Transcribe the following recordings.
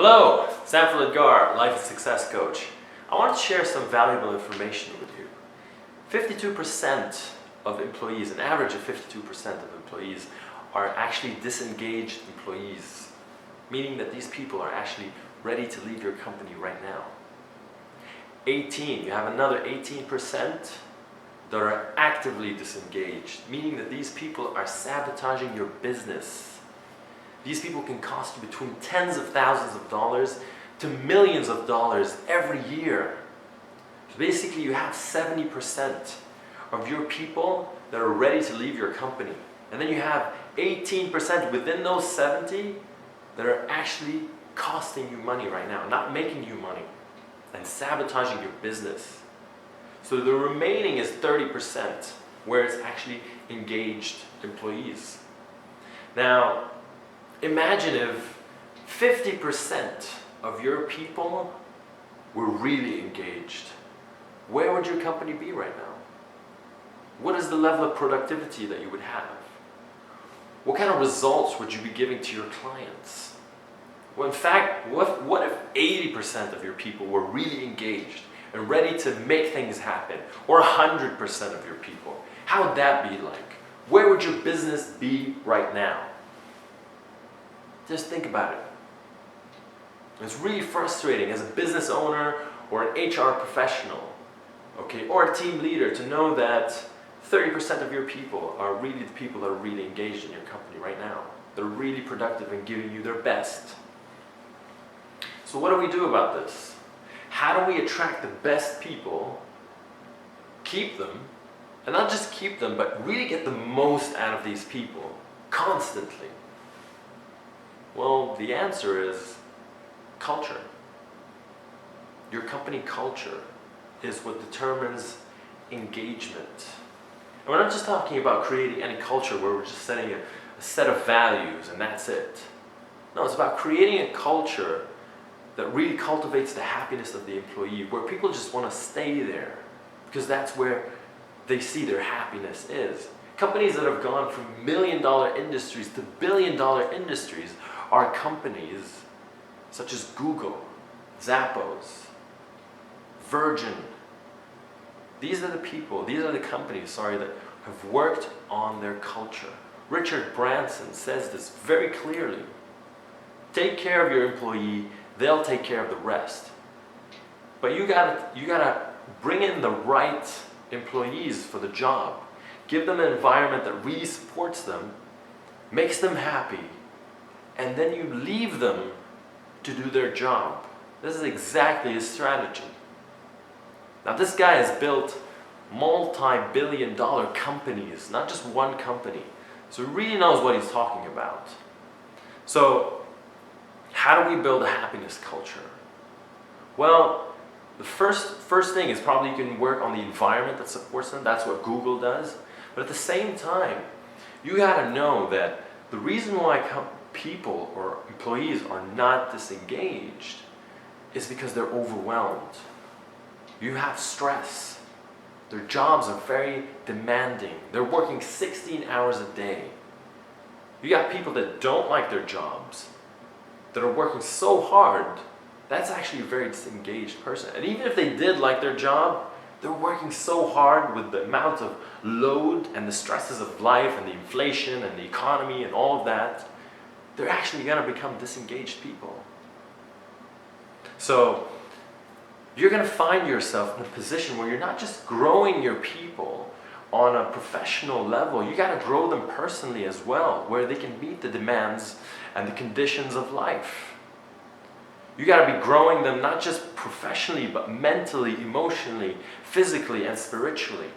Hello, Sanford Edgar, Life and Success Coach. I want to share some valuable information with you. 52% of employees, an average of 52% of employees, are actually disengaged employees, meaning that these people are actually ready to leave your company right now. You have another 18% that are actively disengaged, meaning that these people are sabotaging your business. These people can cost you between tens of thousands of dollars to millions of dollars every year. So basically you have 70% of your people that are ready to leave your company. And then you have 18% within those 70 that are actually costing you money right now, not making you money, and sabotaging your business. So the remaining is 30%, where it's actually engaged employees. Now, imagine if 50% of your people were really engaged. Where would your company be right now? What is the level of productivity that you would have? What kind of results would you be giving to your clients? Well, in fact, what if 80% of your people were really engaged and ready to make things happen? Or 100% of your people? How would that be like? Where would your business be right now? Just think about it. It's really frustrating as a business owner or an HR professional, okay, or a team leader to know that 30% of your people are really the people that are really engaged in your company right now. They're really productive and giving you their best. So what do we do about this? How do we attract the best people, keep them, and not just keep them, but really get the most out of these people constantly? Well, the answer is culture. Your company culture is what determines engagement. And we're not just talking about creating any culture where we're just setting a set of values and that's it. No, it's about creating a culture that really cultivates the happiness of the employee, where people just want to stay there because that's where they see their happiness is. Companies that have gone from million-dollar industries to billion-dollar industries are companies such as Google, Zappos, Virgin. These are the companies, that have worked on their culture. Richard Branson says this very clearly. Take care of your employee, they'll take care of the rest. But you gotta bring in the right employees for the job. Give them an environment that really supports them, makes them happy, and then you leave them to do their job. This is exactly his strategy. Now this guy has built multi-billion-dollar companies, not just one company. So he really knows what he's talking about. So how do we build a happiness culture? Well, the first thing is probably you can work on the environment that supports them. That's what Google does. But at the same time, you gotta know that the reason why people or employees are not disengaged is because they're overwhelmed. You have stress. Their jobs are very demanding. They're working 16 hours a day. You got people that don't like their jobs, that are working so hard. That's actually a very disengaged person. And even if they did like their job, they're working so hard with the amount of load and the stresses of life and the inflation and the economy and all of that, they're actually going to become disengaged people. So you're going to find yourself in a position where you're not just growing your people on a professional level, you got to grow them personally as well, where they can meet the demands and the conditions of life. You got to be growing them not just professionally, but mentally, emotionally, physically, and spiritually.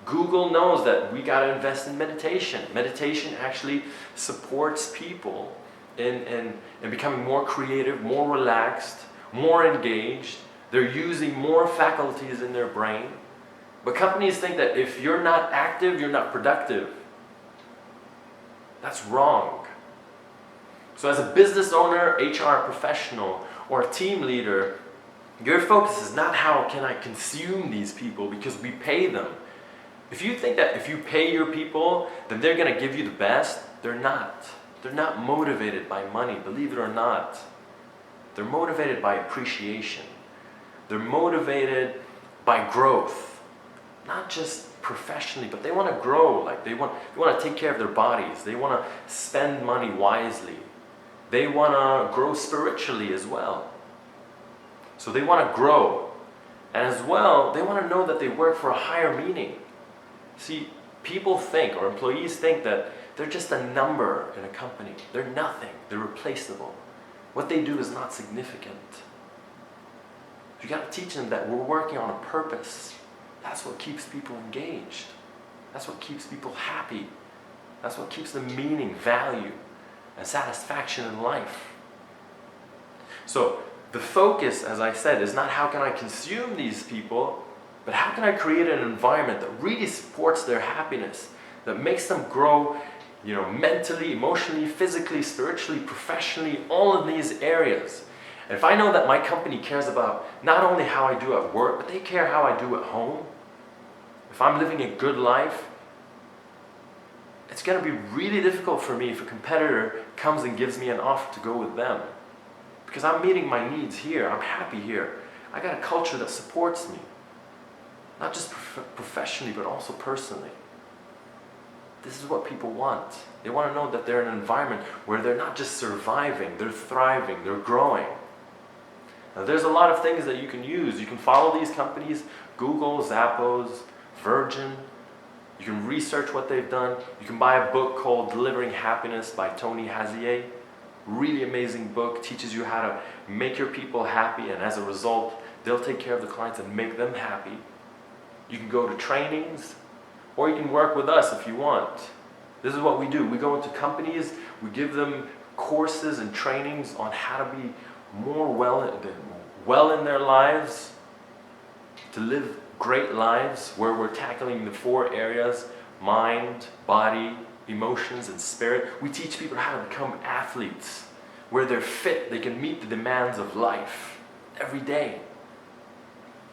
Google knows that we got to invest in meditation. Meditation actually supports people in becoming more creative, more relaxed, more engaged. They're using more faculties in their brain. But companies think that if you're not active, you're not productive. That's wrong. So as a business owner, HR professional, or a team leader, your focus is not how can I consume these people because we pay them. If you think that if you pay your people, then they're going to give you the best, they're not. They're not motivated by money, believe it or not. They're motivated by appreciation. They're motivated by growth, not just professionally, but they want to grow. Like they want to take care of their bodies. They want to spend money wisely. They want to grow spiritually as well. So they want to grow. And as well, they want to know that they work for a higher meaning. See, people think, or employees think, that they're just a number in a company. They're nothing. They're replaceable. What they do is not significant. You got to teach them that we're working on a purpose. That's what keeps people engaged. That's what keeps people happy. That's what keeps them meaning, value, and satisfaction in life. So the focus, as I said, is not how can I consume these people, but how can I create an environment that really supports their happiness, that makes them grow, mentally, emotionally, physically, spiritually, professionally, all of these areas. And if I know that my company cares about not only how I do at work, but they care how I do at home, if I'm living a good life, it's going to be really difficult for me if a competitor comes and gives me an offer to go with them. Because I'm meeting my needs here, I'm happy here. I got a culture that supports me. Not just professionally, but also personally. This is what people want. They want to know that they're in an environment where they're not just surviving, they're thriving, they're growing. Now, there's a lot of things that you can use. You can follow these companies, Google, Zappos, Virgin. You can research what they've done. You can buy a book called Delivering Happiness by Tony Hazier. Really amazing book, teaches you how to make your people happy, and as a result, they'll take care of the clients and make them happy. You can go to trainings, or you can work with us if you want. This is what we do. We go into companies, we give them courses and trainings on how to be more well in their lives, to live great lives, where we're tackling the 4 areas: mind, body, emotions, and spirit. We teach people how to become athletes, where they're fit, they can meet the demands of life every day.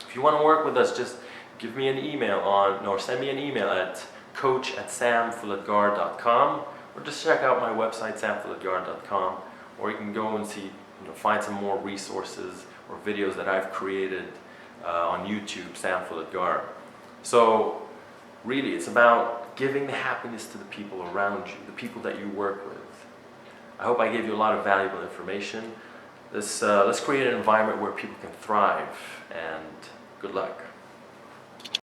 If you want to work with us, just give me an email or send me an email at coach@samfuladgar.com, or just check out my website, samfuladgar.com, or you can go and see, find some more resources or videos that I've created on YouTube, Sam Fuladgar. So really, it's about giving the happiness to the people around you, the people that you work with. I hope I gave you a lot of valuable information. Let's create an environment where people can thrive, and good luck.